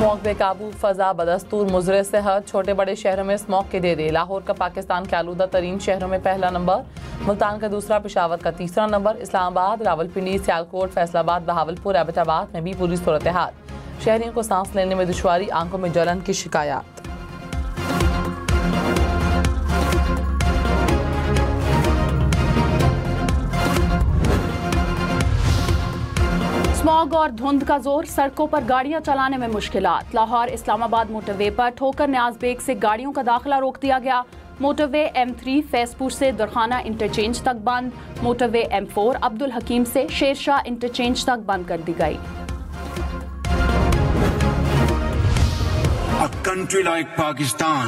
Smog बेकाबू फजा बदस्तूर मुजरे सेहत। छोटे बड़े शहरों में स्मॉग के डेरे। लाहौर का पाकिस्तान के आलूदा तरीन शहरों में पहला नंबर, मुल्तान का दूसरा, पेशावर का तीसरा नंबर। इस्लामाबाद, रावलपिंडी, सियालकोट, फैसलाबाद, बहावलपुर, एबटाबाद में भी बुरी सूरत हाल। शहरियों को सांस लेने में दुश्वारी, आंखों में जलन की शिकायत। स्मॉग और धुंध का जोर, सड़कों पर गाड़ियां चलाने में मुश्किलात। लाहौर इस्लामाबाद मोटरवे पर ठोकर न्याज बेग से गाड़ियों का दाखिला रोक दिया गया। मोटरवे M3 फैसपुर से दरखाना इंटरचेंज तक बंद। मोटरवे M4 अब्दुल हकीम से शेरशाह इंटरचेंज तक बंद कर दी गई। A country like Pakistan,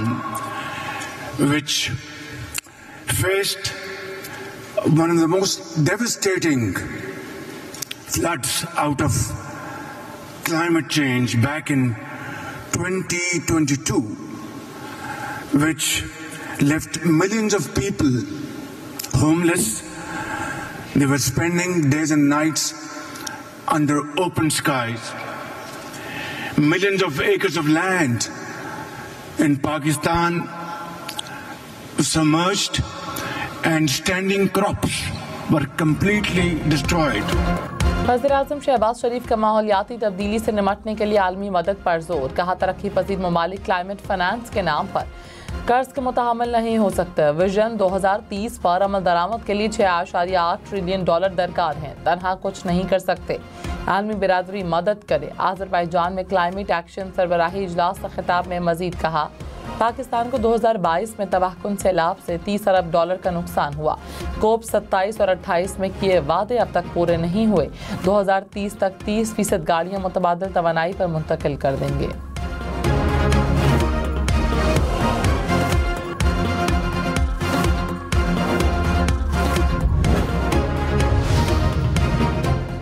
which faced one of the most devastating floods out of climate change back in 2022, which left millions of people homeless. They were spending days and nights under open skies. Millions of acres of land in Pakistan submerged and standing crops were completely destroyed. वज़ीर-ए-आज़म शहबाज शरीफ का माहौलियाती तब्दीली से निमटने के लिए आलमी मदद पर जोर। कहा, तरक्की पजीर ममालिक क्लाइमेट फाइनेंस के नाम पर कर्ज के मुतहम्मिल नहीं हो सकते। विजन 2030 पर अमल दरामद के लिए $6.8 ट्रिलियन दरकार हैं। तनहा कुछ नहीं कर सकते, आलमी बिरादरी मदद करे। आज़रबाईजान में क्लाइमेट एक्शन सरबराही इजलास का खिताब में मजीद कहा, पाकिस्तान को 2022 में तबाहकुन सैलाब से $30 अरब का नुकसान हुआ। कोप 27 और 28 में किए वादे अब तक पूरे नहीं हुए। 2030 तक 30% गाड़ियां मुतबादिल तवानाई पर मुंतकिल कर देंगे।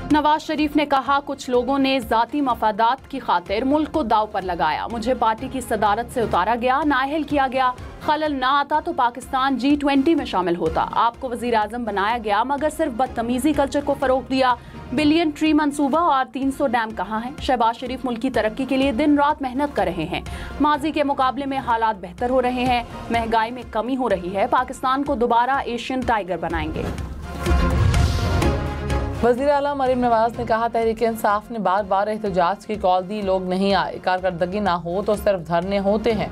नवाज शरीफ ने कहा, कुछ लोगों ने जाती मफादात की खातिर मुल्क को दाव पर लगाया। मुझे पार्टी की सदारत से उतारा गया, नाअहल किया गया। खलल ना आता तो पाकिस्तान G20 में शामिल होता। आपको वजीर आजम बनाया गया मगर सिर्फ बदतमीजी कल्चर को फरोग दिया। बिलियन ट्री मंसूबा और 300 डैम कहाँ हैं? शहबाज शरीफ मुल्क की तरक्की के लिए दिन रात मेहनत कर रहे हैं। माजी के मुकाबले में हालात बेहतर हो रहे हैं, महंगाई में कमी हो रही है। पाकिस्तान को दोबारा एशियन टाइगर बनाएंगे। वज़ीर आला मरीम नवाज ने कहा, तहरीक इंसाफ ने बार बार एहतजाज की कॉल दी, लोग नहीं आए। कारकर्दगी ना हो तो सिर्फ धरने होते हैं।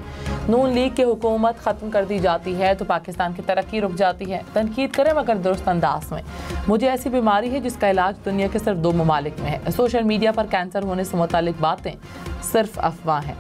नून लीग की हुकूमत ख़त्म कर दी जाती है तो पाकिस्तान की तरक्की रुक जाती है। तनकीद करें मगर दुरुस्त अंदाज में। मुझे ऐसी बीमारी है जिसका इलाज दुनिया के सिर्फ 2 ममालिक में है। सोशल मीडिया पर कैंसर होने से मुतालिक बातें सिर्फ अफवाह हैं।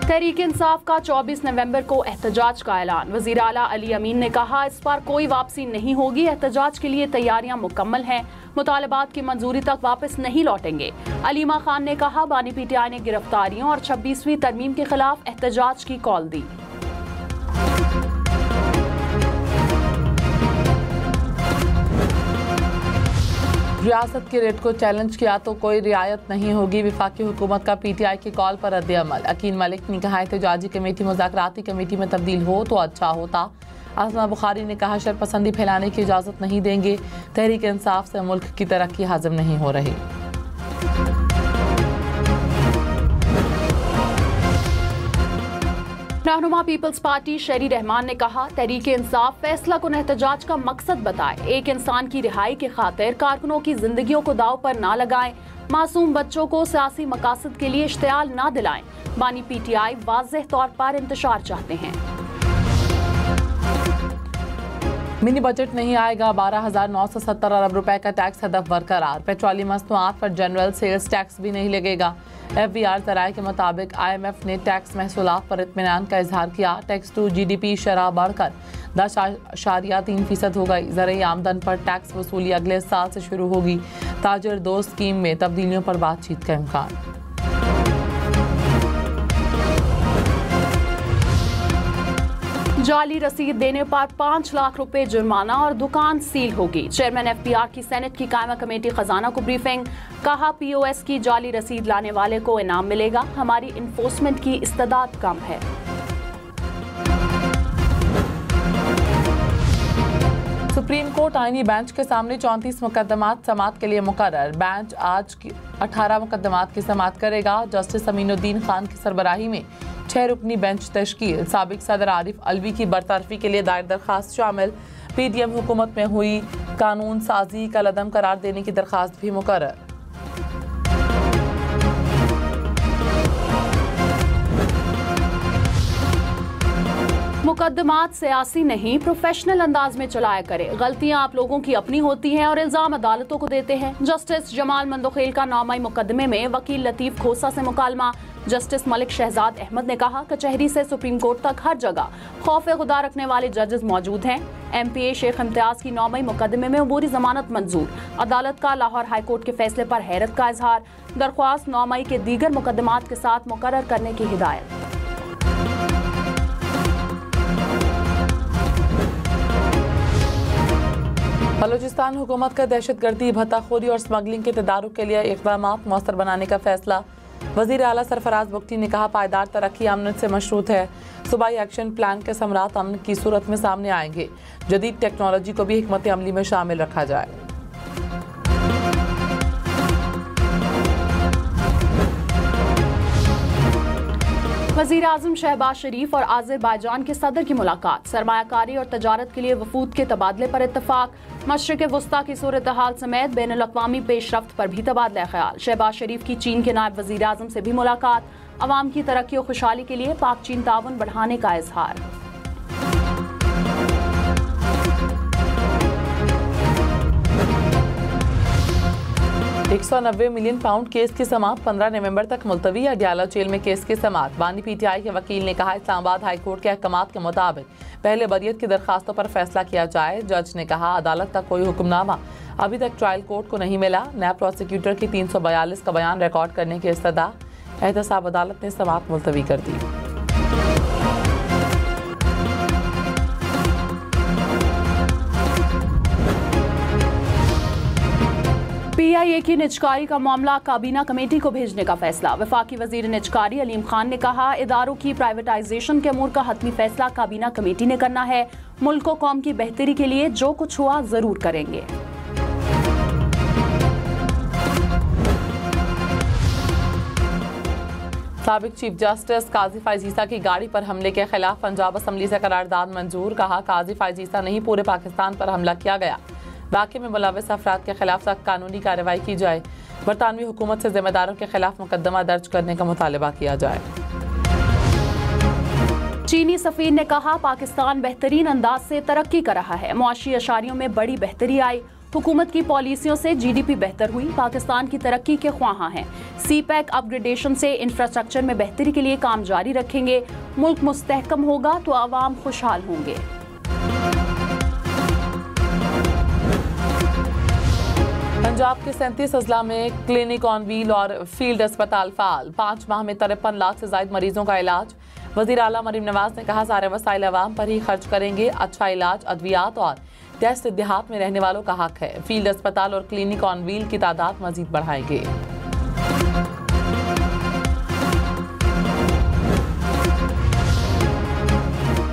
तहरीक इंसाफ का 24 नवंबर को एहतजाज का ऐलान। वज़ीर आला अली अमीन ने कहा, इस बार कोई वापसी नहीं होगी। एहतजाज के लिए तैयारियां मुकम्मल हैं। मुतालबात की मंजूरी तक वापस नहीं लौटेंगे। अलीमा खान ने कहा, बानी PTI ने गिरफ्तारियों और 26वीं तरमीम के खिलाफ एहतजाज की कॉल दी। रियासत के रेट को चैलेंज किया तो कोई रियायत नहीं होगी। वफाकी हुकूमत का PTI की कॉल पर रद्द अमल। अकील मलिक ने कहा, एहतजाजी कमेटी मुज़ाकराती कमेटी में तब्दील हो तो अच्छा होता। आसमा बुखारी ने कहा, शरपसंदी फैलाने की इजाज़त नहीं देंगे। तहरीक इंसाफ से मुल्क की तरक्की हाज़िम नहीं हो रही। रहनुमा पीपल्स पार्टी शरी रहमान ने कहा, तहरीक इंसाफ फैसला कुन एहतजाज का मकसद बताए। एक इंसान की रिहाई के खातिर कारकुनों की जिंदगियों को दाव पर ना लगाएं। मासूम बच्चों को सियासी मकासद के लिए इश्तियाल ना दिलाएं। बानी PTI वाज़ेह तौर पर इंतशार चाहते हैं। मिनी बजट नहीं आएगा, 12,970 अरब रुपए का टैक्स हदफ बरकरार। पेट्रोलियम मसनूआत पर जनरल सेल्स टैक्स भी नहीं लगेगा। FBR ज़राए के मुताबिक IMF ने टैक्स महसूलात पर इत्मीनान का इजहार किया। टैक्स टू GDP शरह बढ़कर 10.3% हो गई। ज़राई आमदन पर टैक्स वसूली अगले साल से शुरू होगी। ताजर दोस्त स्कीम में तब्दीलियों पर बातचीत का इम्कान। जाली रसीद देने पर 5 लाख रुपए जुर्माना और दुकान सील होगी। चेयरमैन FBR की सेनेट की कायमा कमेटी खजाना को ब्रीफिंग। कहा, POS की जाली रसीद लाने वाले को इनाम मिलेगा। हमारी इन्फोर्समेंट की इस्तेदाद कम है। सुप्रीम कोर्ट आईनी बेंच के सामने 34 मुकदमात समाअत के लिए मुकर्रर। बेंच आज 18 मुकदमात की समाअत करेगा। जस्टिस अमीनुद्दीन खान की सरबराही में 6 रुकनी बेंच तश्कील। साबिक सदर आरिफ अलवी की बरतरफी के लिए दायर दरखास्त शामिल। पीडीएम हुकूमत में हुई कानून साजी का लदम करार देने की दरखास्त भी मुकर्रर। मुकदमात सियासी नहीं, प्रोफेशनल अंदाज में चलाया करे। गलतियां आप लोगों की अपनी होती हैं और इल्जाम अदालतों को देते हैं। जस्टिस जमाल मंदोखेल का नामाई मुकदमे में वकील लतीफ खोसा से मुकालमा। जस्टिस मलिक शहजाद अहमद ने कहा, कचहरी से सुप्रीम कोर्ट तक हर जगह खौफ खुदा रखने वाले जजेस मौजूद हैं। MPA शेख इम्तियाज की नामाई मुकदमे में अबूरी जमानत मंजूर। अदालत का लाहौर हाईकोर्ट के फैसले पर हैरत का इजहार। दरख्वास्त नामाई के दीगर मुकदमात के साथ मुकर्रर करने की हिदायत। बलूचिस्तान हुकूमत का दहशतगर्दी, भत्ताखोरी और स्मगलिंग के तदारुक के लिए इक़दाम मौसर बनाने का फैसला। वज़ीर आला सरफराज बुगटी ने कहा, पायदार तरक्की अमन से मशरूत है। सूबाई एक्शन प्लान के समरात अमन की सूरत में सामने आएंगे। जदीद टेक्नोलॉजी को भी हिकमत अमली में शामिल रखा जाए। वज़ीर आज़म शहबाज शरीफ और आज़रबाईजान के सदर की मुलाकात। सरमायाकारी और तजारत के लिए वफूद के तबादले पर इत्तफाक। मशरिक़ वस्ता की सूरत हाल समेत बैन अल-अक़वामी पेशरफ्त पर भी तबादला ख्याल। शहबाज शरीफ की चीन के नायब वज़ीर आज़म से भी मुलाकात। अवाम की तरक्की और खुशहाली के लिए पाक चीन ताउन बढ़ाने का इजहार। £190 मिलियन केस की समाअत 15 नवंबर तक मुलतवी। अडियाला जेल में केस की समाअत। बानी PTI के वकील ने कहा, इस्लामाबाद हाई कोर्ट के अहकामात के मुताबिक पहले बरियत की दरखास्तों पर फैसला किया जाए। जज ने कहा, अदालत का कोई हुक्मनामा अभी तक ट्रायल कोर्ट को नहीं मिला। नैब प्रोसिक्यूटर की 342 का बयान रिकॉर्ड करने की इस्तदा। एहतसाब अदालत ने समाअत मुलतवी कर दी। PIA की निजकारी का मामला काबीना कमेटी को भेजने का फैसला। वफाकी वजीर निजकारी अलीम खान ने कहा, इदारों की प्राइवेटाइजेशन के अमूर का हतमी फैसला काबीना कमेटी ने करना है। मुल्क को कौम की बेहतरी के लिए जो कुछ हुआ जरूर करेंगे। साबिक चीफ जस्टिस काजी फायजीसा की गाड़ी पर हमले के खिलाफ पंजाब असम्बली से करारदाद मंजूर। कहा, काजी फायजीसा नहीं, पूरे पाकिस्तान पर हमला किया गया। वाक़े में मुलव्वस अफराद के खिलाफ सख्त कानूनी कार्रवाई की जाए। बरतानवी हुकूमत से जिम्मेदारों के खिलाफ मुकदमा दर्ज करने का मुतालबा किया जाए। चीनी सफीर ने कहा, पाकिस्तान बेहतरीन अंदाज से तरक्की कर रहा है। मुआशी अशारियों में बड़ी बेहतरी आई। हुकूमत की पॉलिसियों से GDP बेहतर हुई। पाकिस्तान की तरक्की के ख्वाहां हैं। CPEC अपग्रेडेशन से इंफ्रास्ट्रक्चर में बेहतरी के लिए काम जारी रखेंगे। मुल्क मुस्तहकम होगा तो आवाम खुशहाल होंगे। पंजाब के 37 अजला में क्लिनिक ऑन व्हील और फील्ड अस्पताल फाल। 5 माह में 53 लाख से ज्यादा मरीजों का इलाज। वजीर आला मरीम नवाज ने कहा, सारे वसाइल अवाम पर ही खर्च करेंगे। अच्छा इलाज, अद्वियात और टेस्ट देहात में रहने वालों का हक है। फील्ड अस्पताल और क्लिनिक ऑन व्हील की तादाद मजीद बढ़ाएंगे।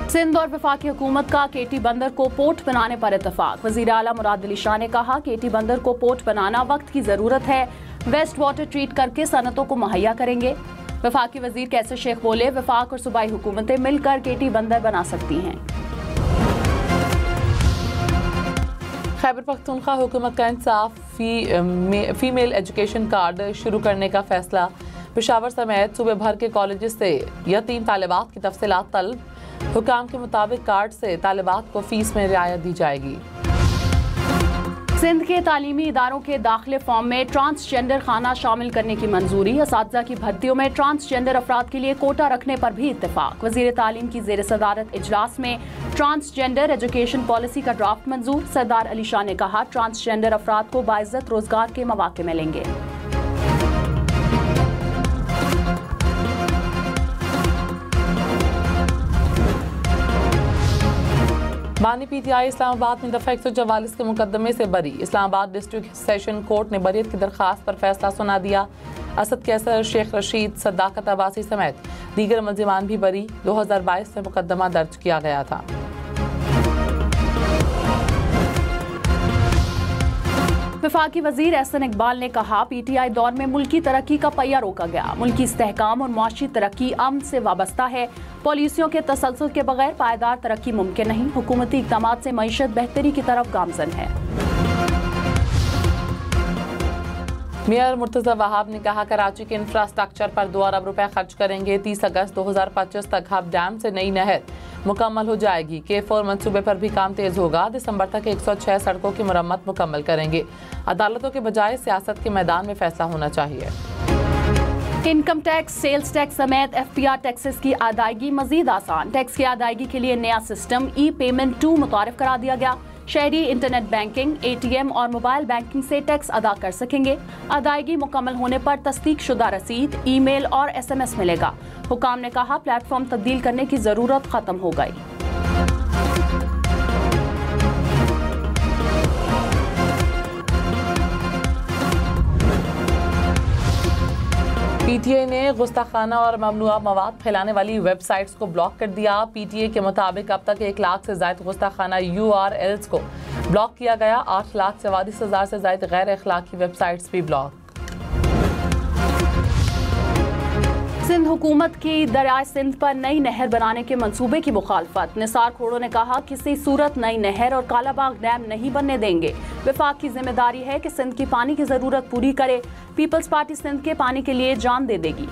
सिंध और वफाकी हुकूमत का KT बंदर को पोर्ट बनाने पर इत्तफाक। वजीर आला मुराद अली शाह ने कहा, KT बंदर को पोर्ट बनाना वक्त की जरूरत है। वेस्ट वाटर ट्रीट करके सनतों को मुहैया करेंगे। वफाकी वजीर कैसर शेख बोले, वफाक और सूबाई हुकूमतें मिलकर KT बंदर बना सकती हैं। खैबर पख्तूनख्वा हुकूमत का इंसाफ फीमेल एजुकेशन कार्ड शुरू करने का फैसला। पेशावर समेत सूबे भर के कॉलेज से यतीम तालिबात की तफसीलात तलब। हुकाम के मुताबिक कार्ड से तालिबात को फीस में रियायत दी जाएगी। सिंध के तालीमी इदारों के दाखिले फॉर्म में ट्रांसजेंडर खाना शामिल करने की मंजूरी। असातिज़ा की भर्तियों में ट्रांसजेंडर अफराद के लिए कोटा रखने पर भी इत्तेफाक। वजीर तालीम की ज़ेर सदारत इजलास में ट्रांसजेंडर एजुकेशन पॉलिसी का ड्राफ्ट मंजूर। सरदार अली शाह ने कहा, ट्रांसजेंडर अफराद को बाइज्जत रोजगार के मौके मिलेंगे। बानी PTI इस्लामाबाद में दफा 144 के मुकदमे से बरी। इस्लामाबाद डिस्ट्रिक्ट सेशन कोर्ट ने बरियत की दरखास्त पर फैसला सुना दिया। असद कैसर, शेख रशीद, सद्दाकत अब्बासी समेत दीगर मुल्जिमान भी बरी। 2022 में मुकदमा दर्ज किया गया था। वफाकी वजीर एहसन इकबाल ने कहा, PTI दौर में मुल्की तरक्की का पहिया रोका गया। मुल्की इस्तेहकाम और मुआशी तरक्की अमन से वाबस्ता है। पॉलिसियों के तसलसल के बगैर पायदार तरक्की मुमकिन नहीं। हुकूमती इक़दाम से मईशत बेहतरी की तरफ गामजन है। मेयर मुर्तज़ा वहाब ने कहा, कराची के इंफ्रास्ट्रक्चर पर 2 अरब रुपए खर्च करेंगे। 30 अगस्त 2025 तक हब डैम से नई नहर मुकम्मल हो जाएगी। K4 मंसूबे पर भी काम तेज होगा। दिसंबर तक 106 सड़कों की मुरम्मत मुकम्मल करेंगे। अदालतों के बजाय सियासत के मैदान में फैसला होना चाहिए। इनकम टैक्स, सेल्स टैक्स समेत FPR टैक्सेस की अदायगी मजीद आसान। टैक्स की अदायगी के लिए नया सिस्टम E-पेमेंट 2 मुतारिफ करा दिया गया। शहरी इंटरनेट बैंकिंग, ATM और मोबाइल बैंकिंग से टैक्स अदा कर सकेंगे। अदायगी मुकम्मल होने पर तस्दीक शुदा रसीद, ईमेल और SMS मिलेगा। हुकाम ने कहा, प्लेटफॉर्म तब्दील करने की जरूरत खत्म हो गई। PTA ने गुस्ताखाना और ममनुआ मवाद फैलाने वाली वेबसाइट्स को ब्लॉक कर दिया। PTA के मुताबिक अब तक 1 लाख से ज्यादा गुस्ताखाना URLs को ब्लॉक किया गया। 8,44,000 से ज्यादा गैर अखलाकी वेबसाइट्स भी ब्लॉक। सिंध हुकूमत की दरियाए सिंध पर नई नहर बनाने के मंसूबे की मुखालफत। निसार खोड़ो ने कहा, किसी सूरत नई नहर और कालाबाग डैम नहीं बनने देंगे। वफाक की जिम्मेदारी है कि सिंध की पानी की जरूरत पूरी करे। पीपल्स पार्टी सिंध के पानी के लिए जान दे देगी।